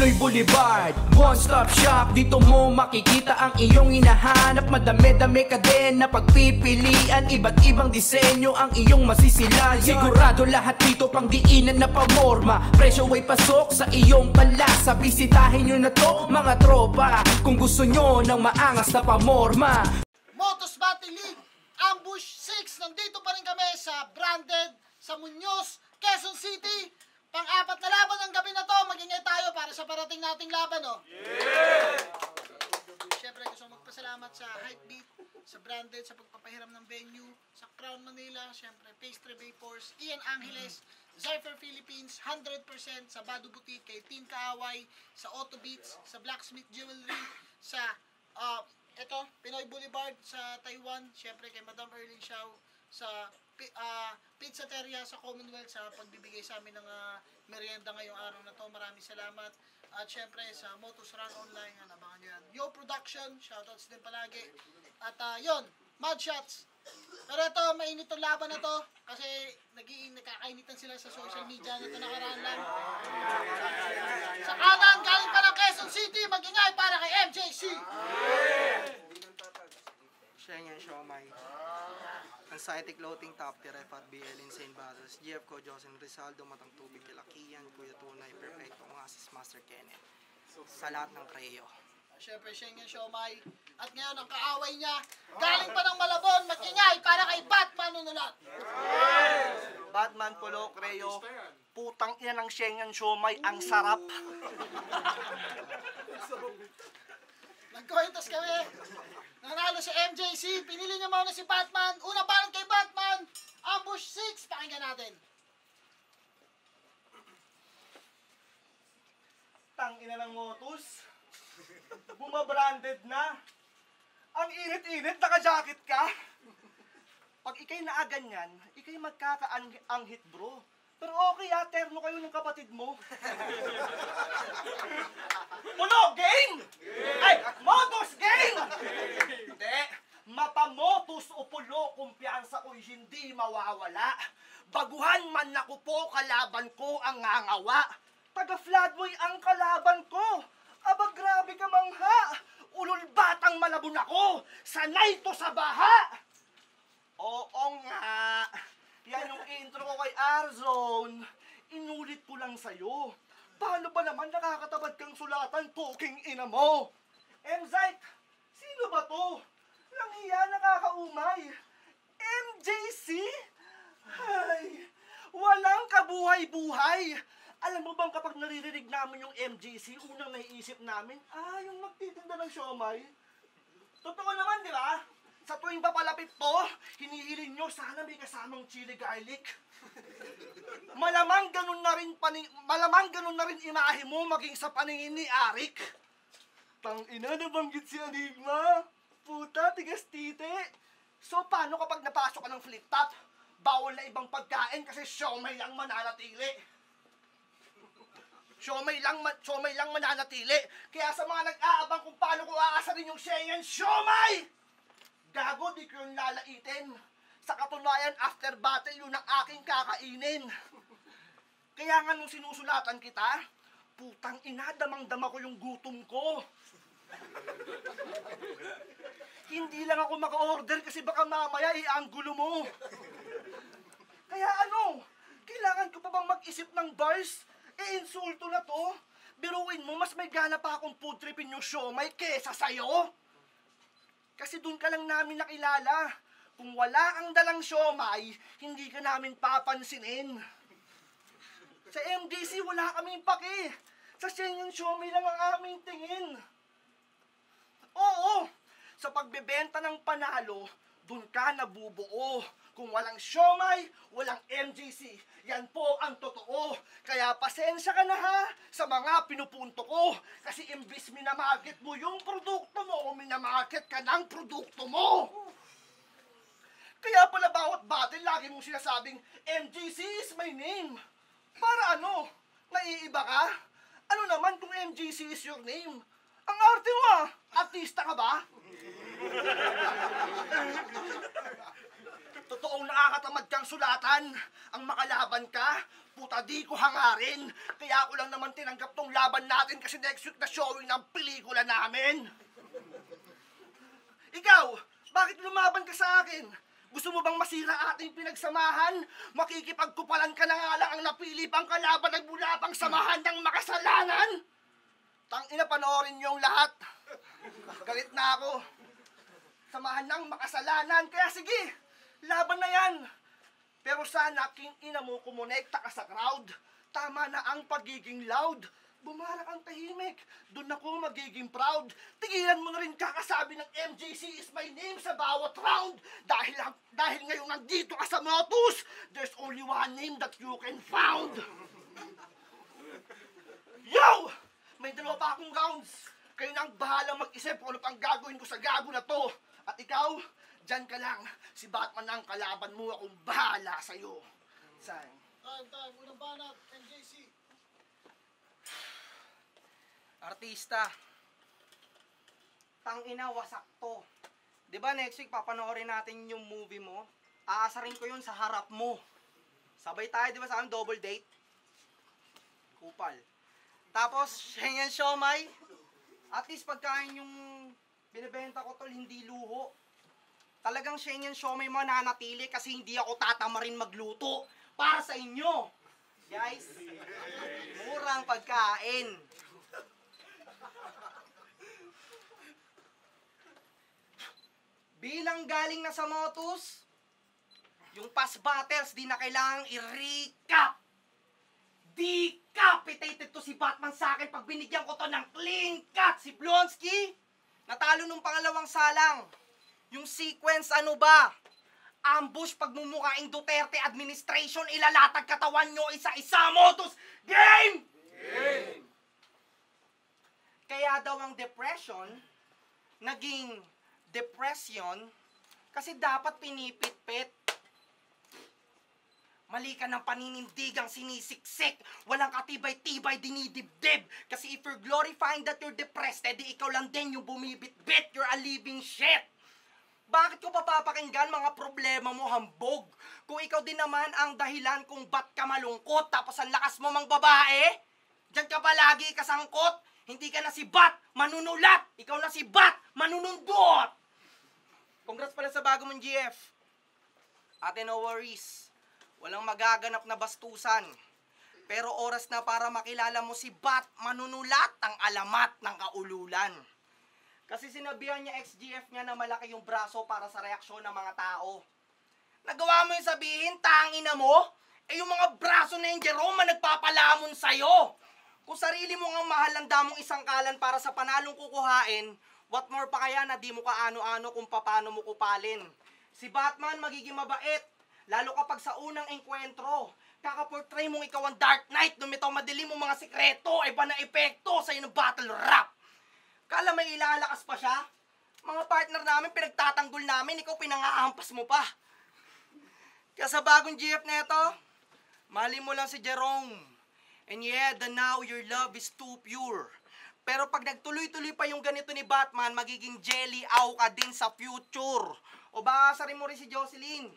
Pinoy Boulevard, one-stop shop. Dito mo makikita ang iyong hinahanap. Madami-dami ka din na pagpipilian. Iba't ibang disenyo ang iyong masisilayan. Sigurado lahat dito pang diinan na pamorma. Presyo ay pasok sa iyong palasa. Bisitahin nyo na to mga tropa kung gusto nyo ng maangas na pamorma. Motos Battle League Ambush 6. Nandito pa rin kami sa Branded sa Muñoz, Quezon City. Pang-apat na laban ng gabi na to. Mag-ingay tayo para sa parating nating laban, oh. Yeah! Siyempre, gusto magpasalamat sa Hypebeat, sa Branded, sa pagpapahiram ng venue, sa Crown Manila, siyempre, Pastry Vapors, Ian Angeles, Zypher Philippines, 100%, sa Badu Boutique, kay Team Kaaway, sa Auto Beats, sa Blacksmith Jewelry, sa, Pinoy Boulevard, sa Taiwan, siyempre, kay Madam Erling Xiao, sa Pizzateria sa Commonwealth sa pagbibigay sa amin ng merienda ngayong araw na to. Maraming salamat. At syempre sa Motos Run Online, abangan nyo yan. Yo Production, shoutouts din palagi. At yun, Mad Shots. Pero ito, mainit tong laban na to kasi nakakainitan sila sa social media na ito nakaraan lang. Sa kanan, galing pa ng Quezon City, mag-ingay para kay MJC. Siya yan, Siomay. Anxiety Clothing, Top Tier, FRBL, Insane Battles, GF ko, Josen Rizaldo, Matang Tubig, Kilakian, Kuya Tunay, Perfecto, Oasis, Master Kenneth. Sa lahat ng Creo. Siyempre, siya yan, Siomay. At ngayon, ang kaaway niya, galing pa ng Malabon, mag-ingay para kay Batman Nunulat. Batman, Polo, Creo, putang ina ng Shenyan Siomay, ang sarap. Nagkuhentos kami. Nanalo si MJC. Pinili niya muna si Batman. Una balan kay Batman. Ambush 6. Pakinggan natin. Tangina ng Motos. Bumabranded na. Ang init-init, naka-jacket ka. Pag ikay naaganyan, ikay magkakaanghit bro. Pero okay terno kayo ng kapatid mo. Puno, game! Ay, Motos, game! Hindi, mapamotos o pulo, kumpiyansa ko'y hindi mawawala. Baguhan man ako po, kalaban ko ang ngangawa. Taga-Fladboy ang kalaban ko. Aba, grabe ka mangha. Ulol batang Malabon ako. Sanay to sa baha. Oo nga. Yan yung intro ko kay R-Zone. Inulit ko lang sa'yo. Paano ba naman nakakatabad kang sulatan, poking ina mo? M-Zyte, sino ba to? Langhiya, nakakaumay. MJC? Ay, walang kabuhay-buhay. Alam mo bang kapag naririnig namin yung MJC, unang naiisip namin, yung magtitinda ng siomay. Totoo naman, di ba? Sa tuwing papalapit to, hinihiling nyo sana may kasamang chili garlic. Malamang ganun na rin imahe mo maging sa paningin ni Arik. Tangina, nabanggit si Enigma. Puta, tigas tite. So, paano kapag napasok ka ng flip top? Bawal na ibang pagkain kasi siomay lang mananatili. Siomay lang mananatili. Kaya sa mga nag-aabang kung paano ko aasarin yung Shenyan siomay! Gago, di ko yung lalaitin. Sa katunayan, after battle, yun ang aking kakainin. Kaya nga nung sinusulatan kita, putang ina, damang-dama ko yung gutom ko. Hindi lang ako maka-order kasi baka mamaya i-anggulo mo. Kaya ano, kailangan ko pa bang mag-isip ng bars? Insulto na to. Biruin mo, mas may gana pa akong food tripin yung siomay kesa sa'yo. Kasi doon ka lang namin nakilala. Kung wala ang dalang siomay, hindi ka namin papansinin. Sa MDC, wala kaming paki. Sa Shenyan siomay lang ang aming tingin. Oo, sa pagbebenta ng panalo, doon ka nabubuo. Kung walang siomay, walang MJC. Yan po ang totoo. Kaya pasensya ka na ha sa mga pinupunto ko. Kasi imbis minamarket mo yung produkto mo, minamarket ka ng produkto mo. Kaya pala bawat battle, lagi mong sinasabing, MJC is my name. Para ano? Naiiba ka? Ano naman kung MJC is your name? Ang arte mo ah! Artista ka ba? Totoong nakakatamad kang sulatan. Ang makalaban ka, Puta, di ko hangarin. Kaya ako lang naman tinanggap tong laban natin kasi next week na showing ng pelikula namin. Ikaw, bakit lumaban ka sa akin? Gusto mo bang masira ating pinagsamahan? Makikipagkupalan ka na nga lang ang napili pang kalaban at mula pang samahan ng makasalanan? Tangina, panoorin niyo yung lahat. Galit na ako. Samahan ng makasalanan. Kaya sige, laban na yan. Pero sana, king ina mo, kumonekta ka sa crowd. Tama na ang pagiging loud. Bumarak ang tahimik. Doon ako magiging proud. Tigilan mo na rin kakasabi ng MJC is my name sa bawat round. Dahil ngayon nandito ka sa Motus, there's only one name that you can found. Yo! May dalawa pa akong rounds. Kayo na ang bahalang mag-isip kung ano pang gagawin ko sa gago na to. At ikaw, dyan ka lang. Si Batman ang kalaban mo, akong bahala sa'yo. Sayang. Time. Unang banat, MJC. Artista. Tangina, wasak to. Diba next week papanoorin natin yung movie mo? Aasarin ko yun sa harap mo. Sabay tayo, diba sa amin, double date? Kupal. Tapos, Shengen Siomai. At least pagkain yung binibenta ko tol, hindi luho. Talagang Shengen Siomai mananatili kasi hindi ako tatamarin magluto. Para sa inyo. Guys, murang pagkain. Bilang galing na sa Motus, yung past battles di na kailangang i-recap. Decapitated to si Batman sa akin pag binigyan ko to ng clean cut. Si Blonsky, natalo nung pangalawang salang. Yung sequence ano ba? Ambush pagmumukaing Duterte administration, ilalatag katawan nyo isa-isa. Motus game! Game! Kaya daw ang depression, naging depression kasi dapat pinipit-pit. Mali ka ng paninindigang sinisiksik. Walang katibay-tibay dinidibdib. Kasi if you're glorifying that you're depressed, edi ikaw lang din yung bumibit-bit. You're a living shit. Bakit ko papapakinggan mga problema mo, hambog? Kung ikaw din naman ang dahilan kung ba't ka malungkot, tapos ang lakas mo mang babae, diyan ka palagi kasangkot. Hindi ka na si Bat, manunulat. Ikaw na si Bat, manunundot. Congrats pala sa bago mong GF. Ate, no worries. Walang magaganap na bastusan. Pero oras na para makilala mo si Bat, manunulat ang alamat ng kaululan. Kasi sinabihan niya ex-GF niya na malaki yung braso para sa reaksyon ng mga tao. Nagawa mo yung sabihin, tangina mo? Eh yung mga braso na yung Jerome nagpapalamon sa'yo. Kung sarili mo nga mahal ang damong isang kalan para sa panalong kukuhain, what more pa kaya na di mo kaano-ano kung paano mo kupalin. Si Batman magiging mabait, lalo kapag sa unang enkwentro, kakaportray mong ikaw ang Dark Knight, lumitaw madilim mo mga sikreto, iba na epekto sa ng battle rap. Kala may ilalakas pa siya? Mga partner namin, pinagtatanggol namin, ikaw pinangaampas mo pa. Kaya sa bagong GF neto, mali mo lang si Jerome. And yeah, the now your love is too pure. Pero pag nagtuloy-tuloy pa yung ganito ni Batman, magiging jelly-aw ka din sa future. O baka asarin mo rin si Jocelyn.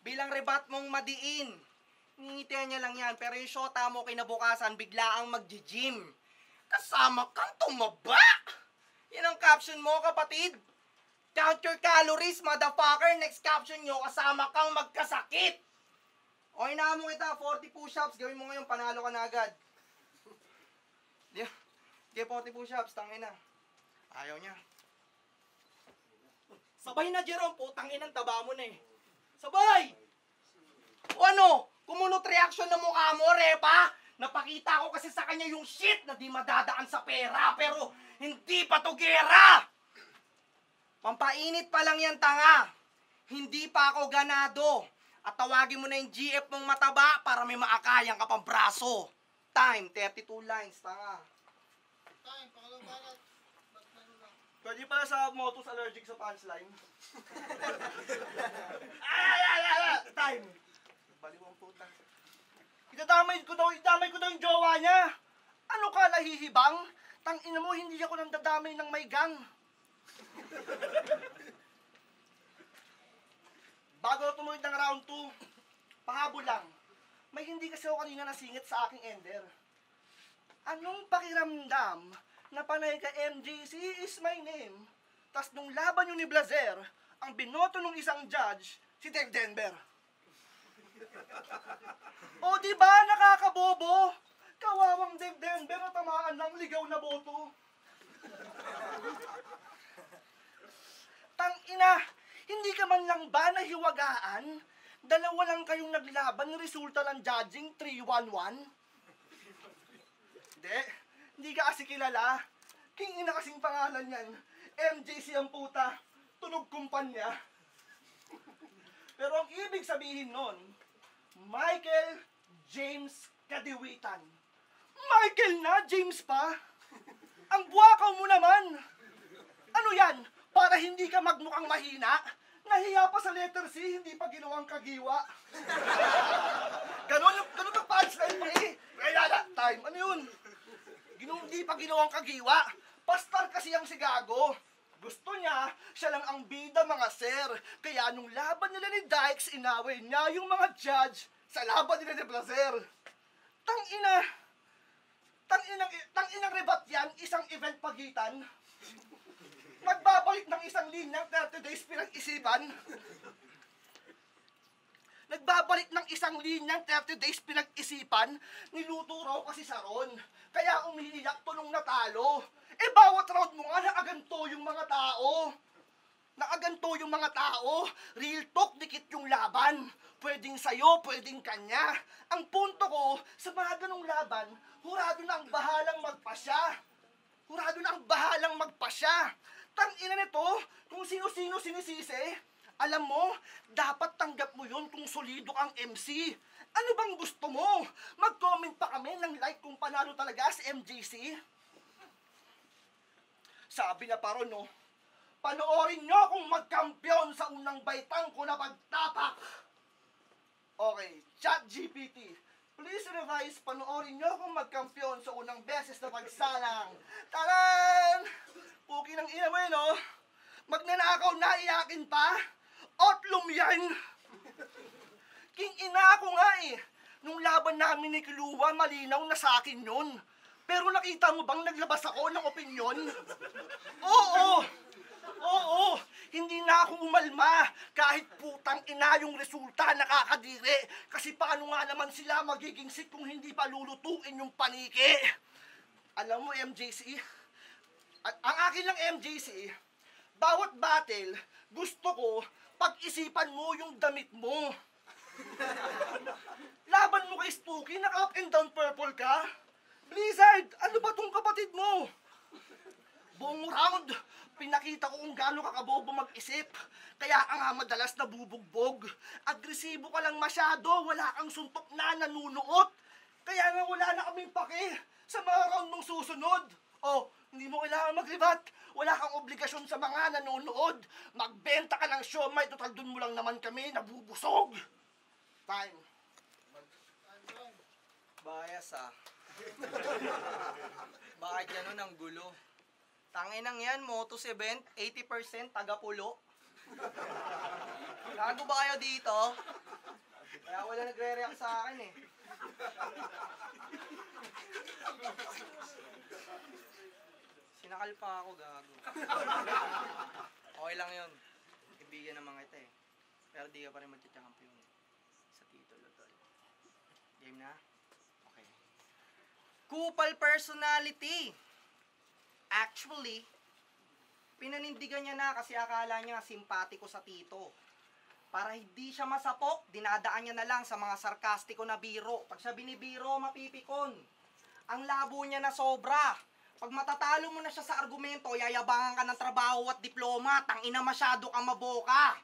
Bilang rebat mong madiin. Ngingitihan niya lang yan, pero yung shota mo kinabukasan, biglaang mag-gym. Kasama kang tumaba! Yan ang caption mo, kapatid. Count your calories, motherfucker. Next caption nyo, kasama kang magkasakit. O inahan mo kita, 40 push-ups. Gawin mo ngayon, panalo ka na agad. Sige, 40 push-ups, tangina. Ayaw niya. Sabay na, Jerome. Putang inang taba mo na eh. Sabay! O ano? Kumunot reaction na mukha mo, Repa. Napakita ko kasi sa kanya yung shit na di madadaan sa pera. Pero hindi pa to gera. Pampainit pa lang yan, tanga. Hindi pa ako ganado. At tawagin mo na yung GF mong mataba para may maakayang ka pang braso. Time, 32 lines, tanga. Time, pangalawang banat. Pwede pala sa Motus allergic sa punchline. Time. Baliwang puta. Idamay ko daw yung jowa niya. Ano ka, nahihibang? Tangina mo, hindi ako nang dadamay ng may gang. Bago tumuloy ng round 2, pahabol lang. May hindi kasi ako kanina nasingit sa aking ender. Anong pakiramdam na panay ka MJC is my name, tas nung laban yung ni Blazer, ang binoto nung isang judge, si Dave Denver. O di ba nakakabobo? Kawawang Dave Denver na tamaan ng ligaw na boto. Tangina, hindi ka man lang ba nahiwagaan? Dalawa lang kayong naglaban, resulta ng judging 3-1-1? Hindi ka kasi kilala. King ina kasing pangalan yan. MJC ang puta. Tunog kumpanya. Pero ang ibig sabihin nun, Michael James Kadiwitan. Michael na, James pa? Ang buwakaw mo naman. Ano yan? Para hindi ka magmukhang mahina? Nahiya pa sa letter C, hindi pa ginawang kagiwa. Ganon ang punchline mo eh. Kaya time, ano yun? Hindi pa ginawang kagiwa. Pastar kasi ang si Gago. Gusto niya, siya lang ang bida mga sir. Kaya nung laban nila ni Dykes, inaway niya yung mga judge sa laban nila ni Blazer. Tanginang rebat yan, isang event pagitan. Nagbabalik ng isang linyang 30 days pinag-isipan. Nagbabalik ng isang linyang 30 days pinag-isipan, niluto raw kasi sa ron. Kaya umiiyak to nung natalo. Eh bawat round mo nga nakaganto yung mga tao. Nakaganto yung mga tao. Real talk, dikit yung laban. Pwedeng sayo, pwedeng kanya. Ang punto ko, sa mga ganong laban, hurado na ang bahalang magpasya. Hurado na ang bahalang magpasya. Tangina nito, kung sino-sino sinisisi. Alam mo, dapat tanggap mo yun kung solido kang MC. Ano bang gusto mo? Mag-comment pa kami ng like kung panalo talaga si MJC. Sabi na pa ron, no? Panoorin nyo kung magkampiyon sa unang baitang ko na pagtapak. Okay, ChatGPT. Please revise, panoorin nyo kung magkampiyon sa unang beses na pagsalang. Taran! Puki ng ina mo yun, no? Magnanakaw na iyakin pa? Otlum yan! King ina ako nga eh. Nung laban namin ni Kiluwa, malinaw na sa akin yun. Pero nakita mo bang naglabas ako ng opinyon? Oo! Hindi na ako umalma. Kahit putang ina yung resulta nakakadiri. Kasi paano nga naman sila magiging sick kung hindi pa lulutuin yung paniki? Alam mo, MJC, ang akin lang MJC, bawat battle, gusto ko, pag-isipan mo yung damit mo. Laban mo kay Spooky, naka-up and down purple ka? Blizzard, ano ba tong kapatid mo? Buong round, pinakita ko kung gaano kakabobo mag-isip. Kaya ka nga madalas nabubugbog. Agresibo ka lang masyado, wala kang suntok na nanunuot. Kaya nga wala na kaming pake sa mga round mong susunod. Oh, hindi mo kailangan mag-rebat. Wala kang obligasyon sa mga nanonood. Magbenta ka ng siomay, total dun mo lang naman kami nabubusog. Time. Bias ah. Bakit ganun ang gulo? Tanginang yan, Motos event, 80% taga-pulo. Gago ba kayo dito? Kaya wala nagre-react sa akin eh. Sinakal pa ako, gago. Okay lang yun. Ibigan naman kita eh. Pero di ka pa rin magcha-champion sa titulo tol. Game na? Okay. Kupal personality. Actually, pinanindigan niya na kasi akala niya simpatiko sa tito. Para hindi siya masapok, dinadaan niya na lang sa mga sarkastiko na biro. Pag siya binibiro, mapipikon. Ang labo niya na sobra. Pag matatalo mo na siya sa argumento, yayabangan ka ng trabaho at diploma, tangina masyado kang maboka.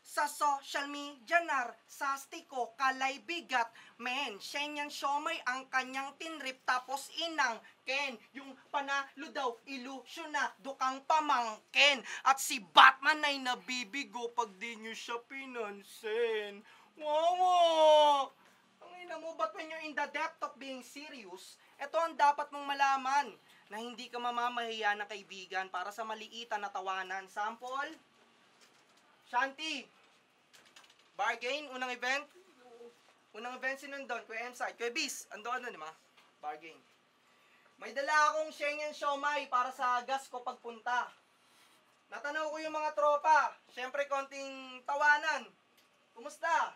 Sa social media narsastiko, kalay bigat, men, Shenyan Shomay ang kanyang tinrip, tapos inang Ken, yung panalo daw, ilusyonado kang pamangkin. At si Batman ay nabibigo pag di nyo siya pinansin. Wow! Ang ina mo, but when you're in the depth of being serious, ito ang dapat mong malaman, na hindi ka mamamahiya na kaibigan para sa maliitan na tawanan. Sample? Shanti, bargain, unang event, Unang event sinundon, Kuya M-Side. Kuya Bis, ando ano, di ba? Bargain. May dala akong Schengen siomai para sa gas ko pagpunta. Natanaw ko yung mga tropa. Siyempre, konting tawanan. Kumusta?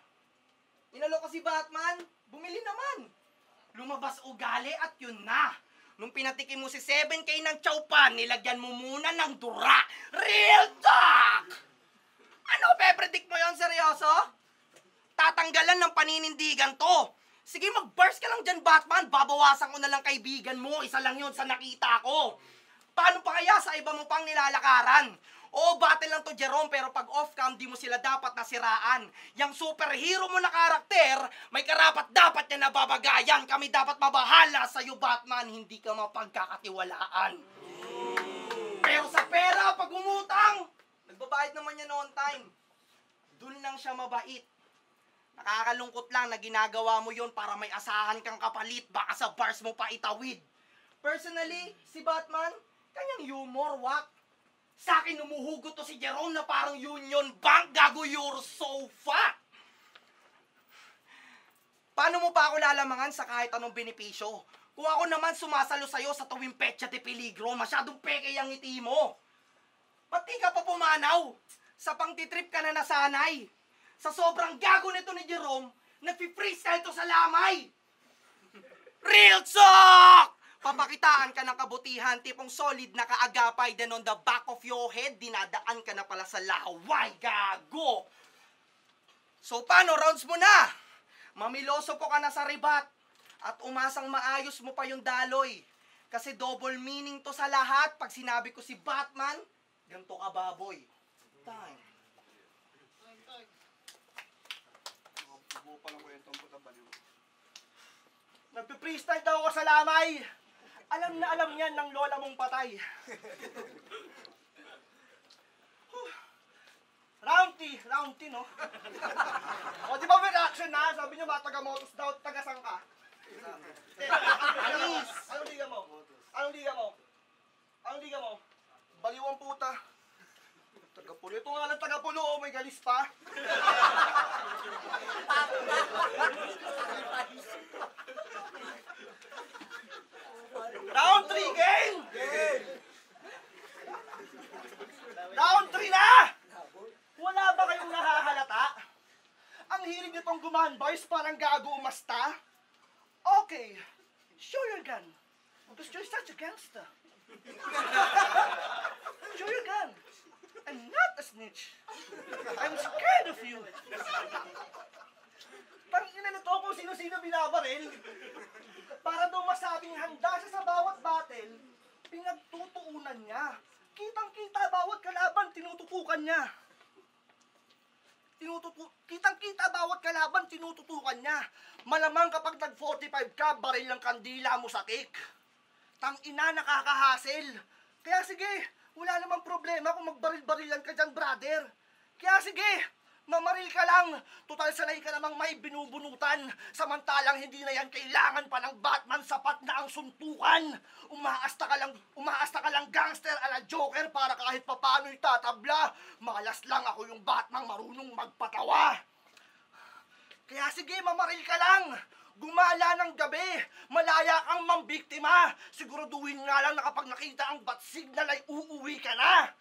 Inalo ko si Batman, bumili naman. Lumabas ugali at yun na. Nung pinatikim mo si 7K ng chowpan, nilagyan mo muna ng dura. Real talk! Ano, pe-predict mo yon seryoso? Tatanggalan ng paninindigan to. Sige, mag-burst ka lang dyan, Batman. Babawasan ko na lang kaibigan mo. Isa lang yun sa nakita ko. Paano pa kaya sa iba mo pang nilalakaran? Oo, battle lang to, Jerome, pero pag off-cam, di mo sila dapat nasiraan. Yang superhero mo na karakter, may karapat dapat niya nababagayan. Kami dapat mabahala sa'yo, Batman. Hindi ka mapagkakatiwalaan. Pero sa pera, pag umutang, nagbabayad naman niya on time. Doon lang siya mabait. Nakakalungkot lang na ginagawa mo yon para may asahan kang kapalit. Baka sa bars mo pa itawid. Personally, si Batman, kanyang humor, wak. Sa akin, numuhugot to si Jerome na parang Union Bank. Gago, you're so fat! Paano mo pa ako lalamangan sa kahit anong benepisyo? Kung ako naman sumasalo sa'yo sa tuwing petsa de peligro, masyadong peke ang ngiti mo. Pati ka pa pumanaw? Sa pangtitrip ka na nasanay. Sa sobrang gago nito ni Jerome, nagpi-freestyle to sa lamay. Real talk! Papakitaan ka ng kabutihan, tipong solid na kaagapay, then on the back of your head, dinadaan ka na pala sa laway, gago! So paano, rounds mo na? Mamiloso po ka na sa ribat, at umasang maayos mo pa yung daloy. Kasi double meaning to sa lahat, pag sinabi ko si Batman, ganito ka baboy. Time. Nagpi-freestyle daw ako sa lamay. Alam na alam yan ng lola mong patay. Round T, no? O, di ba may reaction na? Sabi niyo, mga taga-motos daw, taga-sang ka? Anis! Anong liga mo? Anong liga mo? Baliwang puta. Taga-pulo. Ito nga lang taga-pulo, oh, may galis pa. Round 3 game! Round 3 na! Wala ba kayong nahahalata? Ang hilig nitong gumahan, boys, parang gago umasta. Okay, show your gun. Because you're such a gangster. Show your gun. I'm not a snitch. I'm scared of you. Parang inanito kung sino-sino binabaril. Para daw masabing handa siya sa bawat battle, pinagtutuunan niya. Kitang-kita bawat kalaban, tinututukan niya. Kitang-kita bawat kalaban, tinututukan niya. Malamang kapag nag-45 ka, baril ng kandila mo sa cake. Tang-ina, nakakahasil. Kaya sige, wala namang problema kung magbaril-barilan ka dyan, brother. Kaya sige, mamaril ka lang. Total sanay ka namang may binubunutan. Samantalang hindi na yan kailangan pa ng Batman, sapat na ang suntukan. Umaasta ka lang gangster ala Joker para kahit papaano itatabla. Malas lang ako yung Batman marunong magpatawa. Kaya sige, mamaril ka lang. Gumala ng gabi, malaya kang mambiktima. Siguraduhin nga lang na kapag nakita ang bat signal ay uuwi ka na.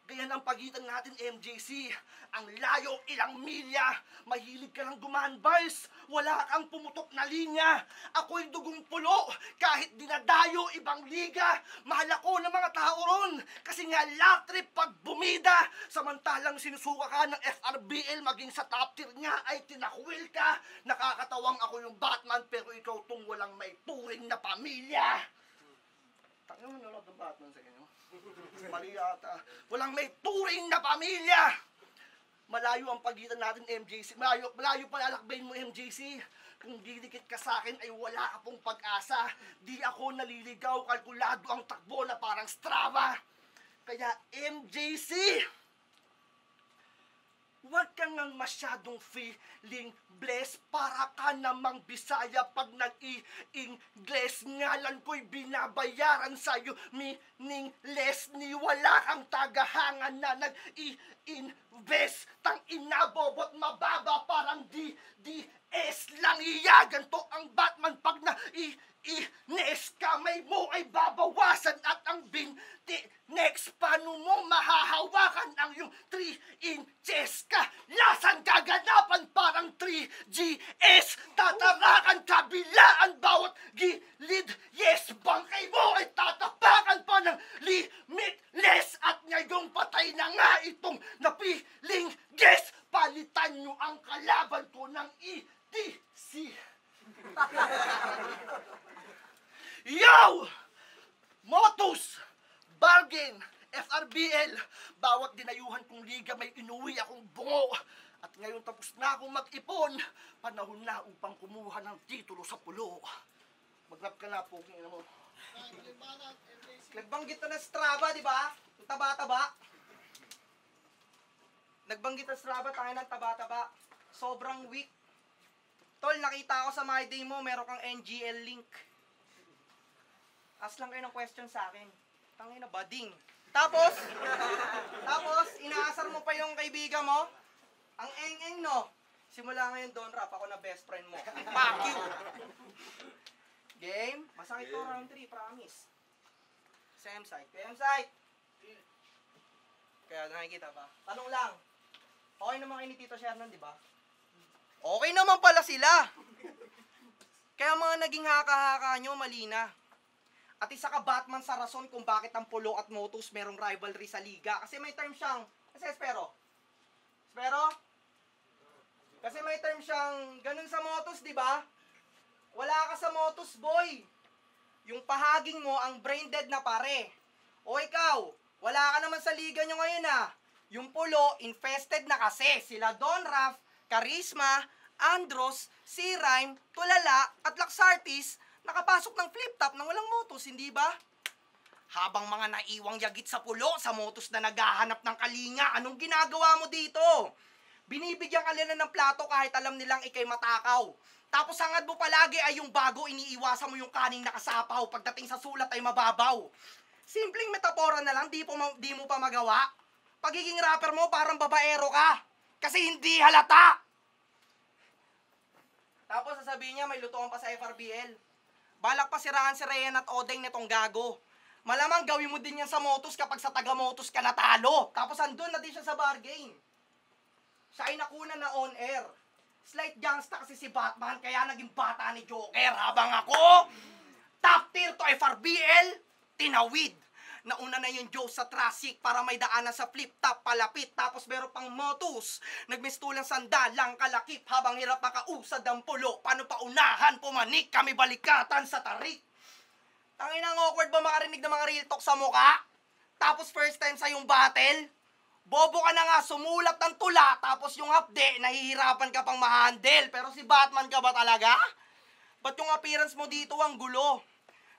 Kaya ang pagitan natin, MJC, ang layo ilang milya. Mahilig ka lang gumaan, boys. Wala kang pumutok na linya. Ako'y dugong pulo, kahit dinadayo ibang liga. Mahal ako ng mga tao ron, kasi nga love trip pag bumida. Samantalang sinusuka ka ng FRBL, maging sa top tier niya ay tinakwil ka. Nakakatawang ako yung Batman, pero ikaw tong walang may turing na pamilya. Tangin mo nanonood ng Batman sa inyo? Mali ata. Walang may turing na pamilya. Malayo ang pagitan natin, MJC. Malayo palalakbayin mo, MJC. Kung didikit ka sa akin ay wala ka pong pag-asa. Di ako naliligaw, kalkulado ang takbo na parang Strava. Kaya MJC, huwag kang nang masyadong feeling blessed. Para ka namang Bisaya pag nag-i-Ingles. Ngalan ko'y binabayaran sa'yo. Meaningless ni wala kang tagahangan na nag-i-invest. Tang inabobot mababa parang lang iya. Ganto ang Batman pag next kamay mo ay babawasan at ang binti next paano mo mahahawakan ang yung 3 inches ka. Lasan kaganapan parang 3GS. Tatarakan kabilaan bawat gilid. Yes, bangkay mo ay tatapakan pa ng limitless. At ngayong patay na nga itong napiling guess. Palitan nyo ang kalaban ko ng ETC. Yo! Motus! Bargain! FRBL! Bawat dinayuhan kong liga may inuwi akong bungo. At ngayon tapos na akong mag-ipon. Panahon na upang kumuha ng titulo sa pulo. Mag-rap ka na po. Nagbanggit na ng Strava, di ba? Yung taba-taba. Nagbanggit na Strava tayo ng taba-taba. Sobrang weak. Tol, nakita ko sa my day mo, meron kang NGL link. Ask lang kayo ng question sa akin. Tangina, bading. Tapos, inaasar mo pa yung kaibigan mo? Ang eng-eng, no? Simula ngayon, Don Rap, ako na best friend mo. Fuck you! Game? Masakit to, round 3, promise. Same side. Same side! Kaya nakikita ba? Tanong lang. Okay naman kayo ni Tito Shernan, di ba? Okay naman pala sila. Kaya mga naging haka-haka nyo, mali na. At isa ka Batman sa rason kung bakit ang Polo at Motus merong rivalry sa liga. Kasi may term siyang, Espero? Kasi may term siyang, ganun sa Motus, di ba? Wala ka sa Motus, boy. Yung pahaging mo, ang brain dead na pare. O ikaw, wala ka naman sa liga nyo ngayon ah. Yung Polo, infested na kasi. Sila Don Raf, Charisma, Andros, C-Rhyme, Tulala, at Laxartis, nakapasok ng flip-top nang walang Motus, hindi ba? Habang mga naiwang yagit sa Pulo, sa Motus na naghahanap ng kalinga, anong ginagawa mo dito? Binibigyan ka nila ng plato kahit alam nilang ikay matakaw. Tapos hangad mo palagi ay yung bago, iniiwasan mo yung kaning nakasapaw. Pagdating sa sulat ay mababaw. Simpleng metapora na lang, di mo pa magawa. Pagiging rapper mo, parang babaero ka. Kasi hindi halata. Tapos sasabihin niya, may lutuan pa sa FRBL. Balak pa siraan si Ryan at Odeng nitong gago. Malamang gawin mo din yan sa Motus kapag sa taga-Motus ka natalo. Tapos andun na din siya sa bar game. Siya ay nakuna na on air. Slight gangsta kasi si Batman, kaya naging bata ni Joker. Habang ako, top tier to FRBL, tinawid. Nauna na yung Joe sa traffic para may daanan sa flip-top palapit. Tapos meron pang Motus. Nagmistulang sandalang kalakip habang hirap makausad ang Pulo. Paano pa unahan, pumanik, kami balikatan sa tarik. Tangin ang awkward ba makarinig ng mga real talk sa muka? Tapos first time sa yung battle? Bobo ka na nga, sumulat ng tula. Tapos yung hapde, nahihirapan ka pang ma-handle. Pero si Batman ka ba talaga? Ba't yung appearance mo dito ang gulo?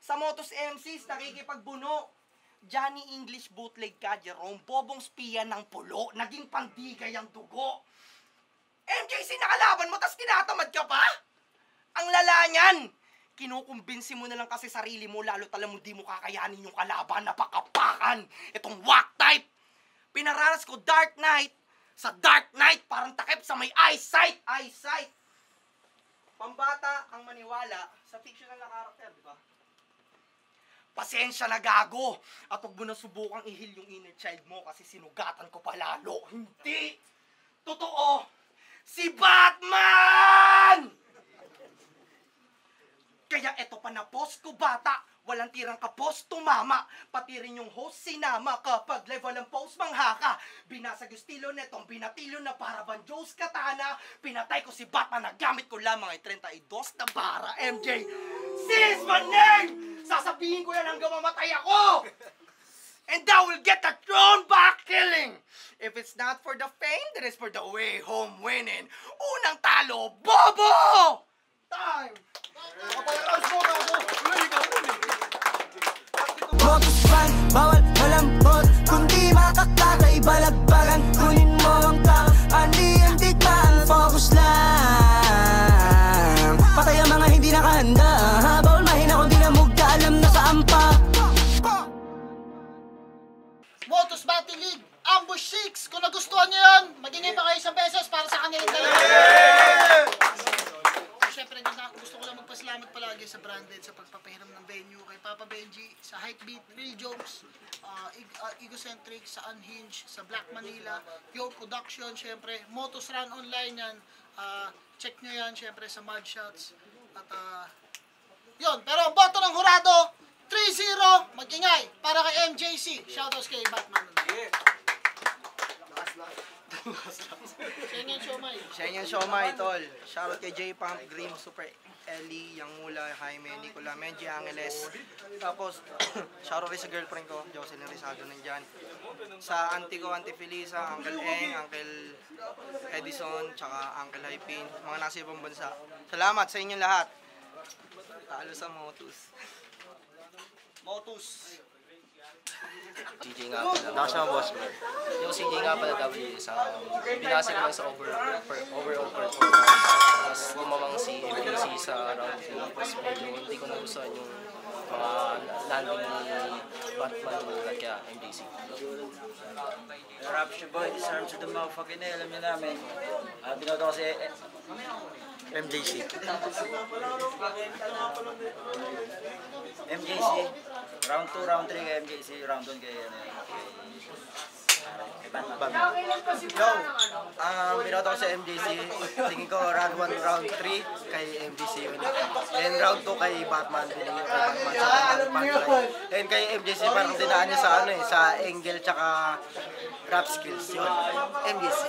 Sa Motus MCs, nakikipagbuno. Johnny English bootleg ka, Jerome. Bobong spiya ng Pulo. Naging pandigay ang dugo. MJC nakalaban mo, tas tinatamad ka pa? Ang lala niyan. Kinukumbinsi mo na lang kasi sarili mo, lalo tala mo di mo kakayanin yung kalaban. Napakapakan. Itong whack type. Pinaranas ko Dark Knight. Sa Dark Knight, parang takip sa may eyesight. Eyesight. Pambata ang maniwala sa fictional na karakter, di ba? Pasensya na gago. At huwag mo na subukang ihil yung inner child mo kasi sinugatan ko palalo. Hindi! Totoo! Si Batman! Kaya eto pa na post ko bata. Walang tirang kapos tumama. Pati rin yung host sinama. Kapag level ang post manghaka. Binasag yung stilo netong binatilo na para bang Joe's katana. Pinatay ko si Batman na gamit ko lamang ay 32 na bara. MJ, this is my name! Sasabihin ko yan hanggang mamatay ako! And I will get the throne back killing! If it's not for the fame, then it's for the way home winning. Unang talo, bobo! Time! Motus fan, bawal malambot. Kundi makakakay, balagbagan. Kunin mo ang tao, andi ang digmaan. Focus lang. Patay ang mga hindi nakahanda. Bawal mahina kung di na mugda, alam na sa ampa. Motus Battle League, Ambush 6. Kung nagustuhan nyo yun, magingay pa kayo isang beses para sa kanilang dalawa. syempre gusto ko lang magpasalamat palagi sa Branded sa pagpapahiram ng venue, kay Papa Benji, sa Hypebeat, Real Jokes, Egocentric, sa Unhinged, sa Black Manila, Your Production, syempre, Motos Run Online yan, check nyo yan, syempre, sa Mud Shots, at yun, pero ang boto ng hurado, 3-0, mag-ingay, para kay MJC, shoutouts kay Batman. Shenyan Shomai, tol. Shoutout kay J-Pump, Grim, Super Ellie, Yang Mula, Jaime, Nicola, Menji, Angeles. Tapos, shoutout rin sa girlfriend ko, Jocelyn Rizaldo, nandyan. Sa auntie ko, Auntie Felisa, Uncle Eng, Uncle Edison, tsaka Uncle Hypin, mga nasa ibang bansa. Salamat sa inyong lahat. Talo sa Motus. CJ nga pala. Nakasama boss ko. Yung CJ nga pala W sa binasa ko lang sa overall performance. Tapos gumawang si MPC sa round 3. Tapos medyo hindi ko nagustuhan yung mga landing ni Batman at kaya MDC. Rap siya boy, disarm to the motherfucking alam niyo namin. Binoto ko si MJC. MJC. Round 2, round 3 kay MJC, round 1 kay Batman. Yo, binoto ko sa MJC. Tingin ko round 1, round 3 kay MJC yun. And round 2 kay Batman. Binigyan kay Batman sa punchline. And kay MJC parang dinaan niya sa ano sa angle tsaka rap skills yun. MJC.